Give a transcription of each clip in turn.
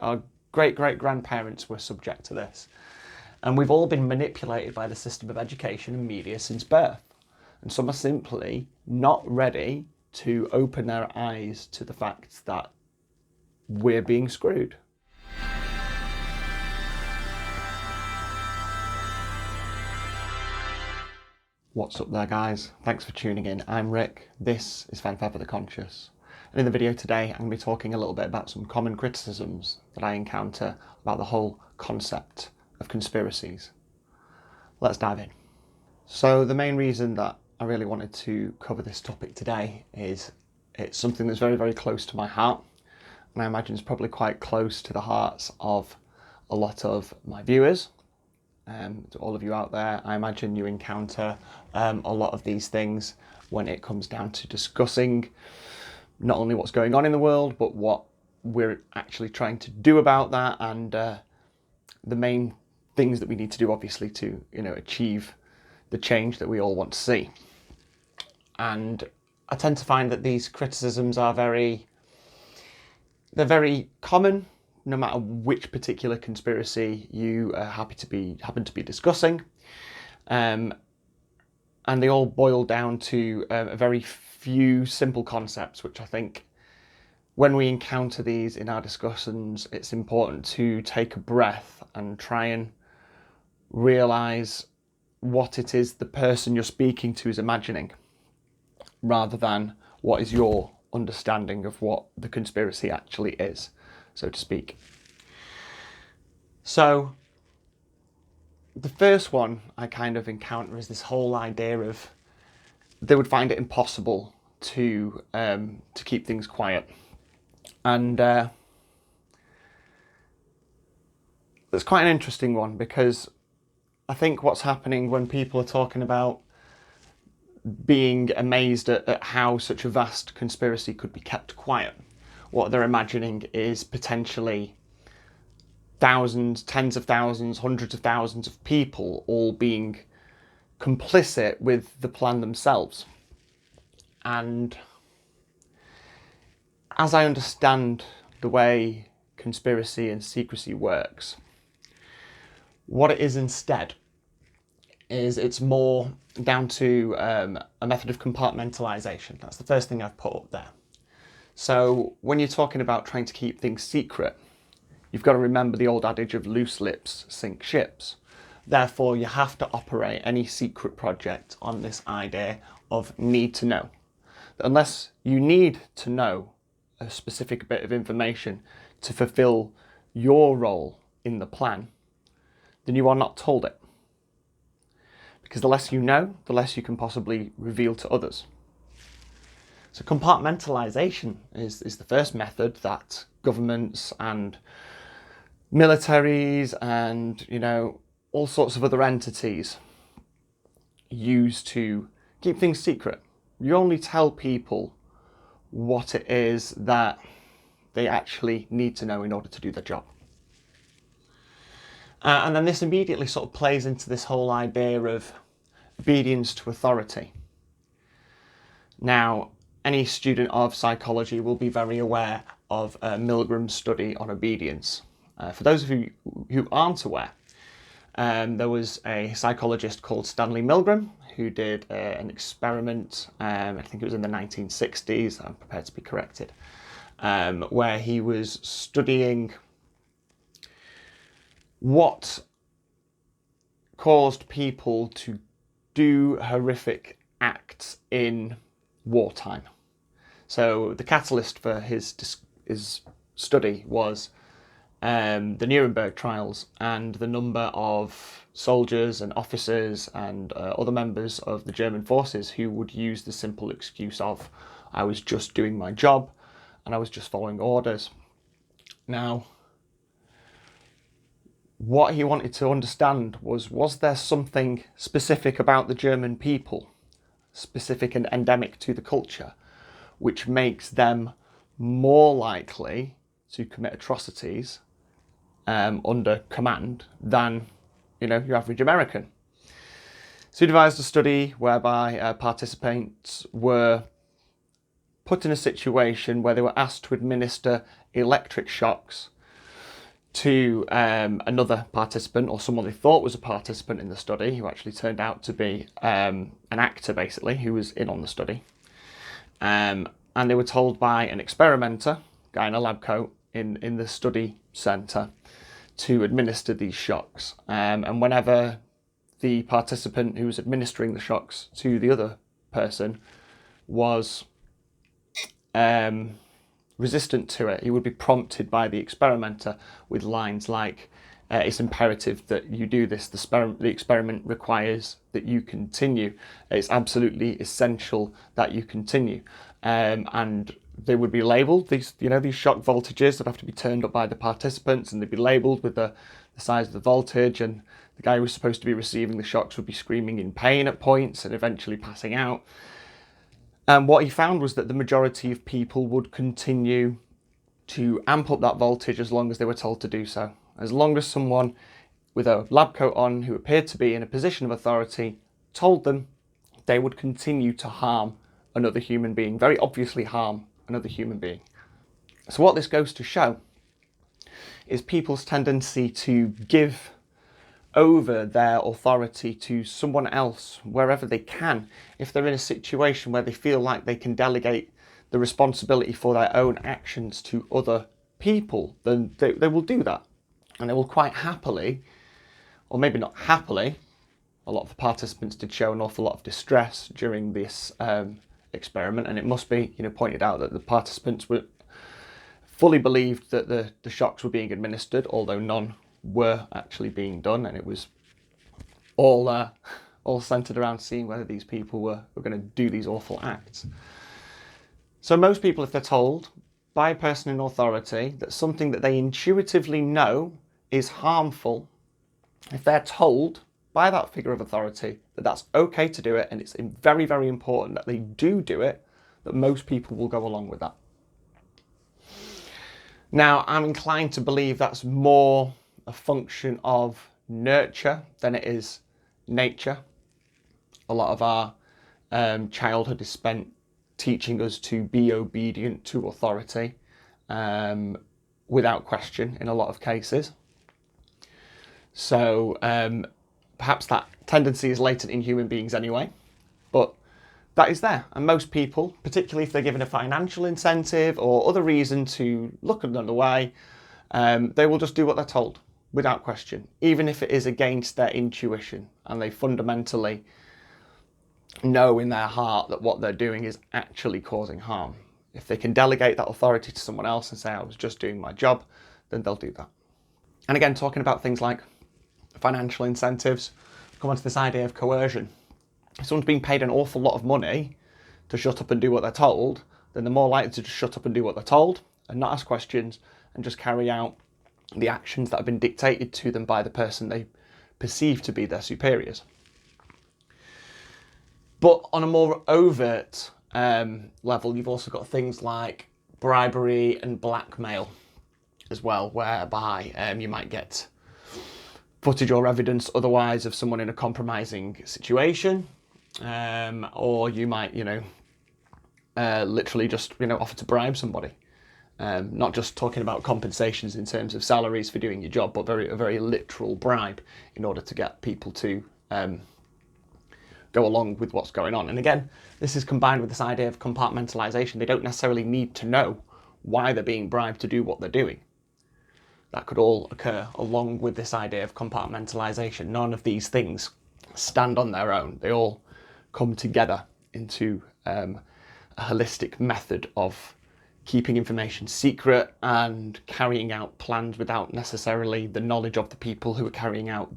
our great-great-grandparents were subject to this. And we've all been manipulated by the system of education and media since birth. And some are simply not ready to open their eyes to the fact that we're being screwed. What's up there, guys? Thanks for tuning in. I'm Rick. This is Fanfare for the Conscious. And in the video today, I'm going to be talking a little bit about some common criticisms that I encounter about the whole concept of conspiracies. Let's dive in. So the main reason that I really wanted to cover this topic today is it's something that's very, very close to my heart. And I imagine it's probably quite close to the hearts of a lot of my viewers. To all of you out there, I imagine you encounter a lot of these things when it comes down to discussing not only what's going on in the world, but what we're actually trying to do about that, and the main things that we need to do, obviously, to achieve the change that we all want to see. And I tend to find that these criticisms are very common, no matter which particular conspiracy you happen to be discussing, and they all boil down to a very few simple concepts, which I think when we encounter these in our discussions, it's important to take a breath and try and realise what it is the person you're speaking to is imagining, rather than what is your understanding of what the conspiracy actually is, so to speak. So the first one I kind of encounter is this whole idea of they would find it impossible to keep things quiet. And it's quite an interesting one, because I think what's happening when people are talking about being amazed at how such a vast conspiracy could be kept quiet, what they're imagining is potentially thousands, tens of thousands, hundreds of thousands of people all being complicit with the plan themselves. And as I understand the way conspiracy and secrecy works, what it is instead is it's more down to a method of compartmentalization. That's the first thing I've put up there. So when you're talking about trying to keep things secret, you've got to remember the old adage of loose lips sink ships. Therefore, you have to operate any secret project on this idea of need to know. Unless you need to know a specific bit of information to fulfill your role in the plan, then you are not told it. Because the less you know, the less you can possibly reveal to others. So compartmentalization is the first method that governments and militaries and all sorts of other entities use to keep things secret. You only tell people what it is that they actually need to know in order to do their job. And then this immediately sort of plays into this whole idea of obedience to authority. Now, any student of psychology will be very aware of Milgram's study on obedience. For those of you who aren't aware, there was a psychologist called Stanley Milgram who did an experiment, I think it was in the 1960s, I'm prepared to be corrected, where he was studying what caused people to do horrific acts in wartime. So the catalyst for his study was the Nuremberg trials and the number of soldiers and officers and other members of the German forces who would use the simple excuse of, I was just doing my job and I was just following orders. Now, what he wanted to understand was there something specific about the German people, specific and endemic to the culture, which makes them more likely to commit atrocities under command than your average American. So he devised a study whereby participants were put in a situation where they were asked to administer electric shocks to another participant, or someone they thought was a participant in the study, who actually turned out to be an actor, basically, who was in on the study. And they were told by an experimenter, guy in a lab coat in the study centre, to administer these shocks. And whenever the participant who was administering the shocks to the other person was resistant to it, he would be prompted by the experimenter with lines like, it's imperative that you do this, the experiment requires that you continue, it's absolutely essential that you continue. And they would be labelled, these shock voltages that have to be turned up by the participants, and they'd be labelled with the size of the voltage, and the guy who was supposed to be receiving the shocks would be screaming in pain at points and eventually passing out. And what he found was that the majority of people would continue to amp up that voltage as long as they were told to do so. As long as someone with a lab coat on who appeared to be in a position of authority told them, they would continue to harm another human being, very obviously harm another human being. So what this goes to show is people's tendency to give over their authority to someone else wherever they can. If they're in a situation where they feel like they can delegate the responsibility for their own actions to other people, then they will do that. And they will quite happily, or maybe not happily, a lot of the participants did show an awful lot of distress during this experiment, and it must be pointed out that the participants were fully believed that the shocks were being administered, although none were actually being done, and it was all centered around seeing whether these people were going to do these awful acts. So most people, if they're told by a person in authority that something that they intuitively know is harmful, if they're told by that figure of authority that that's okay to do it, and it's very, very important that they do it, that most people will go along with that. Now, I'm inclined to believe that's more a function of nurture than it is nature. A lot of our childhood is spent teaching us to be obedient to authority without question in a lot of cases. So perhaps that tendency is latent in human beings anyway, but that is there. And most people, particularly if they're given a financial incentive or other reason to look another way, they will just do what they're told without question, even if it is against their intuition and they fundamentally know in their heart that what they're doing is actually causing harm. If they can delegate that authority to someone else and say, I was just doing my job, then they'll do that. And again, talking about things like financial incentives, come on to this idea of coercion. If someone's being paid an awful lot of money to shut up and do what they're told, then they're more likely to just shut up and do what they're told and not ask questions and just carry out the actions that have been dictated to them by the person they perceive to be their superiors. But on a more overt level, you've also got things like bribery and blackmail as well, whereby you might get footage or evidence otherwise of someone in a compromising situation, or you might, literally just, offer to bribe somebody. Not just talking about compensations in terms of salaries for doing your job, but a very literal bribe in order to get people to go along with what's going on. And again, this is combined with this idea of compartmentalization. They don't necessarily need to know why they're being bribed to do what they're doing. That could all occur along with this idea of compartmentalization. None of these things stand on their own. They all come together into a holistic method of keeping information secret and carrying out plans without necessarily the knowledge of the people who are carrying out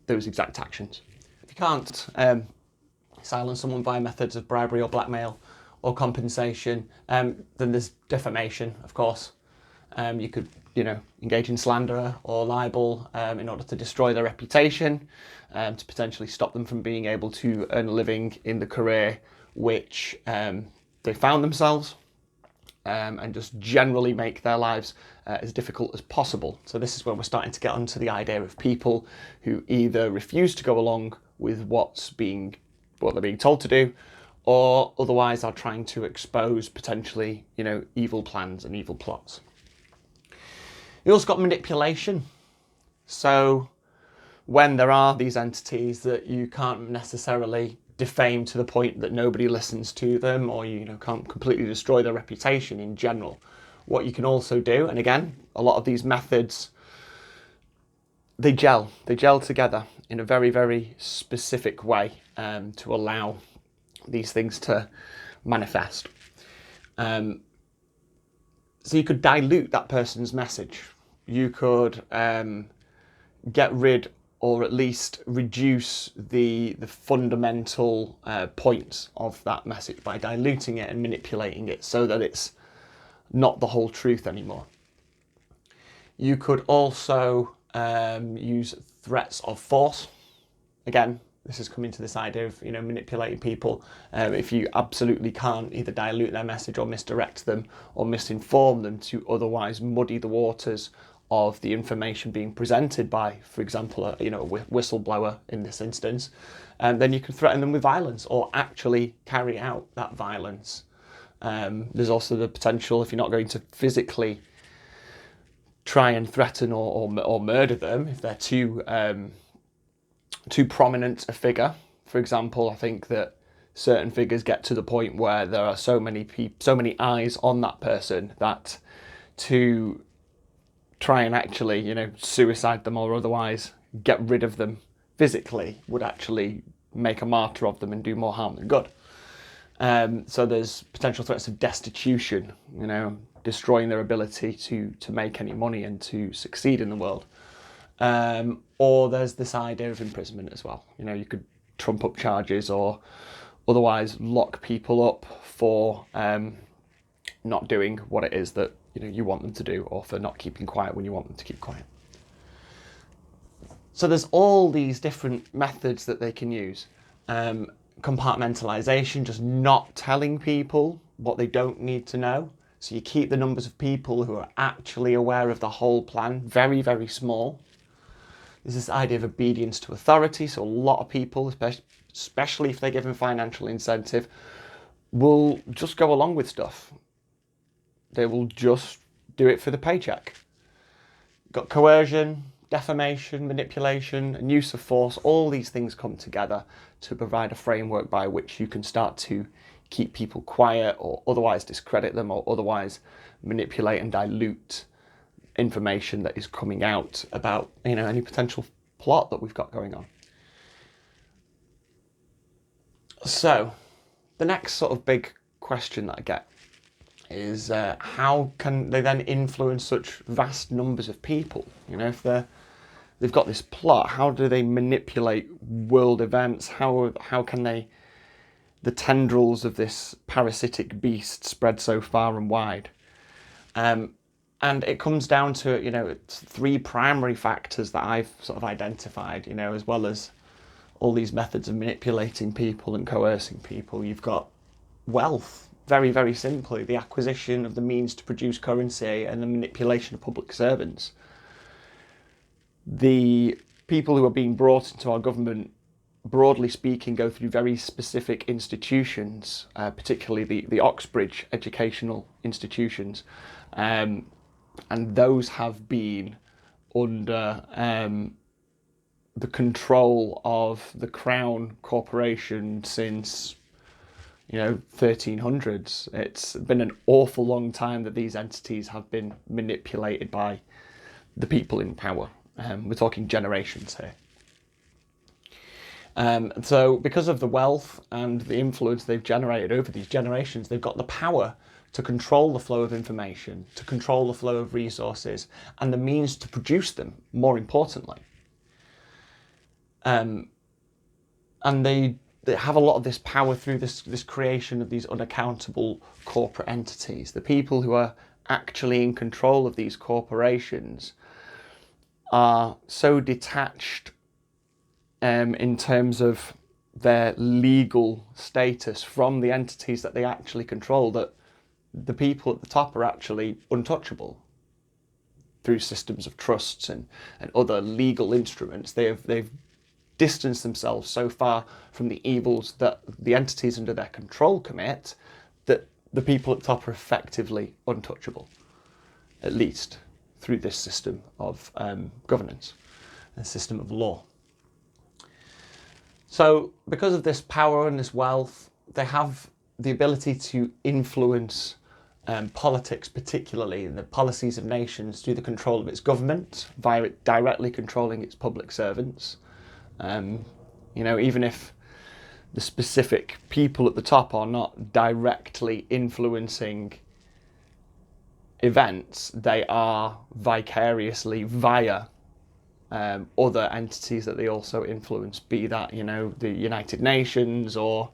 those exact actions. If you can't silence someone via methods of bribery or blackmail or compensation, then there's defamation, of course. You could, engage in slander or libel in order to destroy their reputation, to potentially stop them from being able to earn a living in the career which they found themselves, and just generally make their lives as difficult as possible. So this is when we're starting to get onto the idea of people who either refuse to go along with what they're being told to do, or otherwise are trying to expose potentially, evil plans and evil plots. You also got manipulation. So when there are these entities that you can't necessarily defame to the point that nobody listens to them, or you can't completely destroy their reputation in general, what you can also do, and again, a lot of these methods, they gel together in a very, very specific way to allow these things to manifest. So you could dilute that person's message. You could get rid, or at least reduce the fundamental points of that message by diluting it and manipulating it so that it's not the whole truth anymore. You could also use threats of force. Again, this is coming to this idea of manipulating people. If you absolutely can't either dilute their message or misdirect them or misinform them to otherwise muddy the waters of the information being presented by, for example, a whistleblower in this instance, and then you can threaten them with violence or actually carry out that violence. There's also the potential, if you're not going to physically try and threaten or murder them, if they're too prominent a figure. For example, I think that certain figures get to the point where there are so many eyes on that person that to try and actually, suicide them or otherwise get rid of them physically would actually make a martyr of them and do more harm than good. So there's potential threats of destitution, destroying their ability to make any money and to succeed in the world. Or there's this idea of imprisonment as well. You could trump up charges or otherwise lock people up for not doing what it is that you want them to do, or for not keeping quiet when you want them to keep quiet. So there's all these different methods that they can use. Compartmentalization, just not telling people what they don't need to know. So you keep the numbers of people who are actually aware of the whole plan very, very small. There's this idea of obedience to authority. So a lot of people, especially if they're given financial incentive, will just go along with stuff. They will just do it for the paycheck. Got coercion, defamation, manipulation, and use of force. All these things come together to provide a framework by which you can start to keep people quiet or otherwise discredit them or otherwise manipulate and dilute information that is coming out about any potential plot that we've got going on. So the next sort of big question that I get is how can they then influence such vast numbers of people? If they've got this plot, how do they manipulate world events? How can the tendrils of this parasitic beast spread so far and wide? And it comes down to three primary factors that I've sort of identified. As well as all these methods of manipulating people and coercing people, you've got wealth. Very, very simply, the acquisition of the means to produce currency and the manipulation of public servants. The people who are being brought into our government, broadly speaking, go through very specific institutions, particularly the Oxbridge educational institutions, and those have been under the control of the Crown Corporation since 1300s. It's been an awful long time that these entities have been manipulated by the people in power. We're talking generations here. So because of the wealth and the influence they've generated over these generations, they've got the power to control the flow of information, to control the flow of resources, and the means to produce them, more importantly. And they have a lot of this power through this creation of these unaccountable corporate entities. The people who are actually in control of these corporations are so detached in terms of their legal status from the entities that they actually control that the people at the top are actually untouchable through systems of trusts and other legal instruments. They've distance themselves so far from the evils that the entities under their control commit that the people at top are effectively untouchable, at least through this system of governance, a system of law. So because of this power and this wealth, they have the ability to influence politics, particularly in the policies of nations, through the control of its government, via it directly controlling its public servants. Even if the specific people at the top are not directly influencing events, they are vicariously via other entities that they also influence, be that, the United Nations or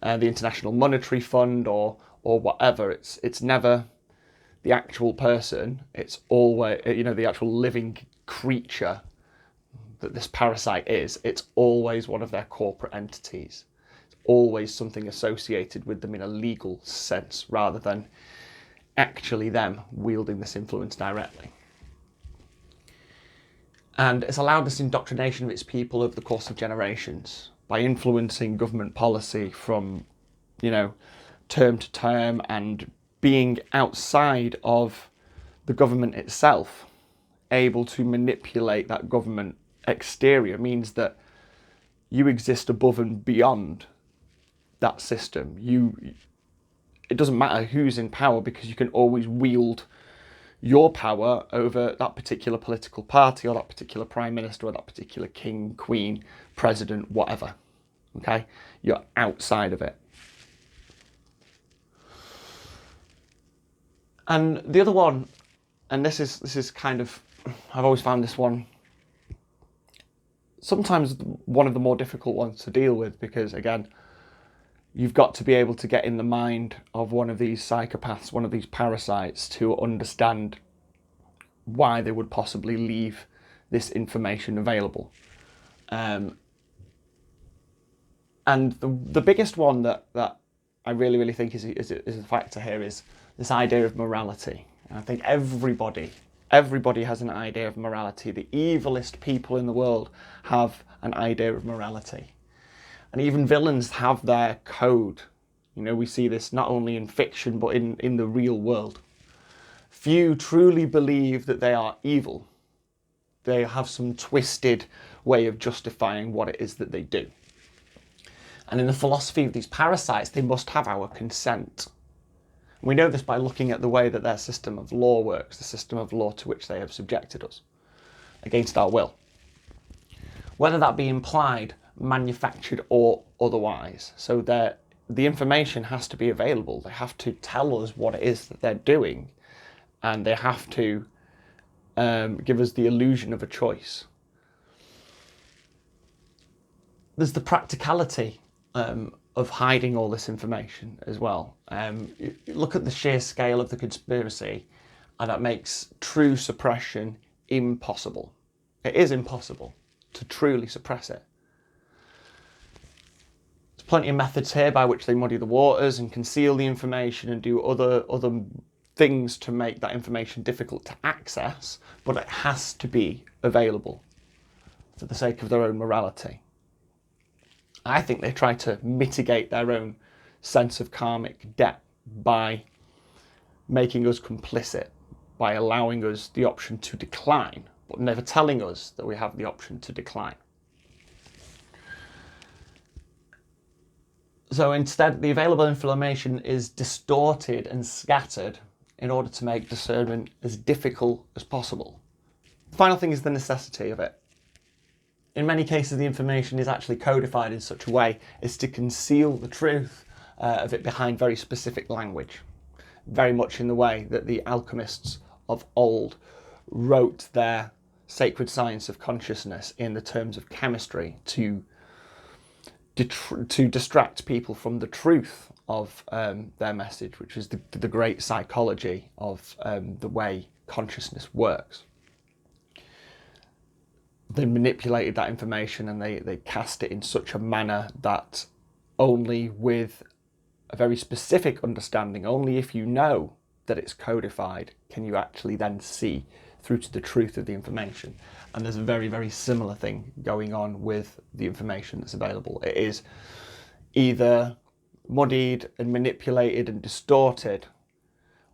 the International Monetary Fund or whatever. It's never the actual person, it's always, the actual living creature that this parasite is, it's always one of their corporate entities. It's always something associated with them in a legal sense, rather than actually them wielding this influence directly. And it's allowed this indoctrination of its people over the course of generations by influencing government policy from, term to term, and being outside of the government itself, able to manipulate that government exterior, means that you exist above and beyond that system. It doesn't matter who's in power, because you can always wield your power over that particular political party or that particular prime minister or that particular king, queen, president, whatever. Okay? You're outside of it. And the other one, and this is kind of, I've always found this one sometimes one of the more difficult ones to deal with, because again, you've got to be able to get in the mind of one of these psychopaths, one of these parasites, to understand why they would possibly leave this information available. And the biggest one that I really think is a factor here is this idea of morality. And I think everybody has an idea of morality. The evilest people in the world have an idea of morality. And even villains have their code. We see this not only in fiction, but in the real world. Few truly believe that they are evil. They have some twisted way of justifying what it is that they do. And in the philosophy of these parasites, they must have our consent. We know this by looking at the way that their system of law works, the system of law to which they have subjected us, against our will. Whether that be implied, manufactured, or otherwise. So the information has to be available. They have to tell us what it is that they're doing, and they have to give us the illusion of a choice. There's the practicality of hiding all this information as well. Look at the sheer scale of the conspiracy, and that makes true suppression impossible. It is impossible to truly suppress it. There's plenty of methods here by which they muddy the waters and conceal the information and do other things to make that information difficult to access, but it has to be available for the sake of their own morality. I think they try to mitigate their own sense of karmic debt by making us complicit, by allowing us the option to decline, but never telling us that we have the option to decline. So instead, the available information is distorted and scattered in order to make discernment as difficult as possible. The final thing is the necessity of it. In many cases, the information is actually codified in such a way as to conceal the truth of it behind very specific language, very much in the way that the alchemists of old wrote their sacred science of consciousness in the terms of chemistry to distract people from the truth of their message, which is the great psychology of the way consciousness works. They manipulated that information and they cast it in such a manner that only with a very specific understanding, only if you know that it's codified, can you actually then see through to the truth of the information. And there's a very, very similar thing going on with the information that's available. It is either muddied and manipulated and distorted,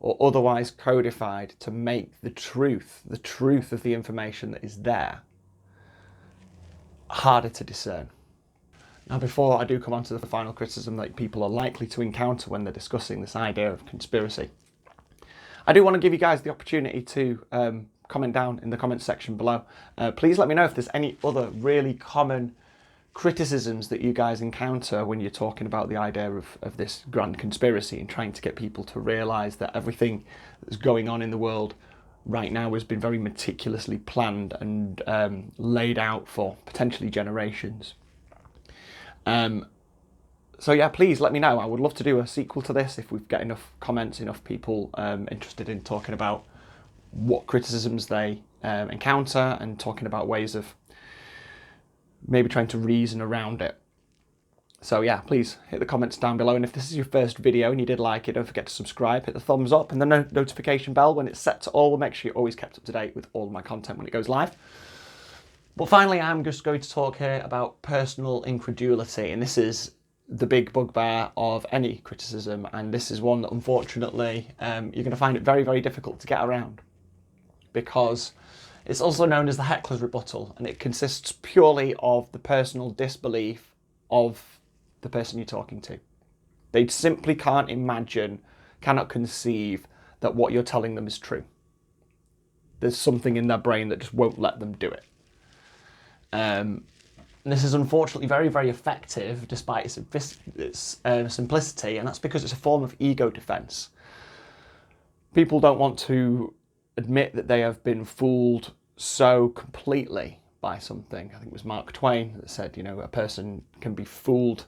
or otherwise codified to make the truth of the information that is there, harder to discern. Now, before I do come on to the final criticism that people are likely to encounter when they're discussing this idea of conspiracy, I do want to give you guys the opportunity to comment down in the comments section below. Please let me know if there's any other really common criticisms that you guys encounter when you're talking about the idea of this grand conspiracy and trying to get people to realise that everything that's going on in the world right now has been very meticulously planned and laid out for potentially generations. So yeah, please let me know. I would love to do a sequel to this if we get enough comments, enough people interested in talking about what criticisms they encounter and talking about ways of maybe trying to reason around it. So yeah, please hit the comments down below, and if this is your first video and you did like it, don't forget to subscribe, hit the thumbs up and the notification bell when it's set to all. Make sure you're always kept up to date with all of my content when it goes live. But finally, I'm just going to talk here about personal incredulity, and this is the big bugbear of any criticism, and this is one that unfortunately you're going to find it very, very difficult to get around, because it's also known as the Hecklers Rebuttal, and it consists purely of the personal disbelief of the person you're talking to. They simply can't imagine, cannot conceive that what you're telling them is true. There's something in their brain that just won't let them do it. And this is unfortunately very, very effective despite its simplicity, and that's because it's a form of ego defense. People don't want to admit that they have been fooled so completely by something. I think it was Mark Twain that said, you know, a person can be fooled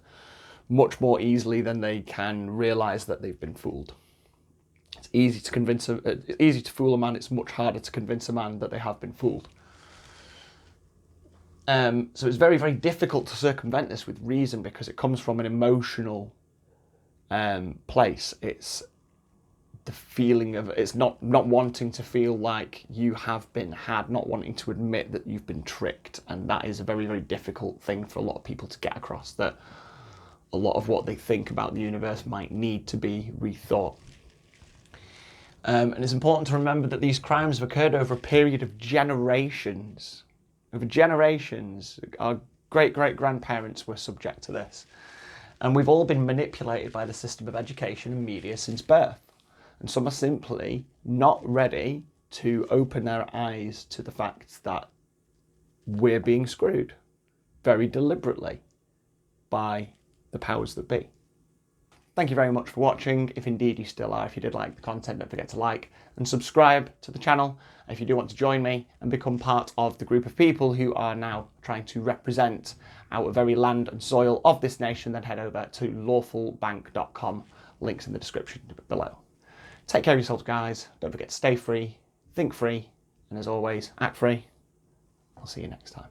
much more easily than they can realise that they've been fooled. It's easy to fool a man. It's much harder to convince a man that they have been fooled. So it's very, very difficult to circumvent this with reason, because it comes from an emotional place. It's the feeling of, it's not wanting to feel like you have been had, not wanting to admit that you've been tricked, and that is a very, very difficult thing for a lot of people to get across, that a lot of what they think about the universe might need to be rethought. And it's important to remember that these crimes have occurred over a period of generations. Over generations, our great-great-grandparents were subject to this, and we've all been manipulated by the system of education and media since birth. And some are simply not ready to open their eyes to the fact that we're being screwed very deliberately by the powers that be. Thank you very much for watching, if indeed you still are. If you did like the content, don't forget to like and subscribe to the channel. If you do want to join me and become part of the group of people who are now trying to represent our very land and soil of this nation, then head over to lawfulbank.com. Links in the description below. Take care of yourselves, guys. Don't forget to stay free, think free, and as always, act free. I'll see you next time.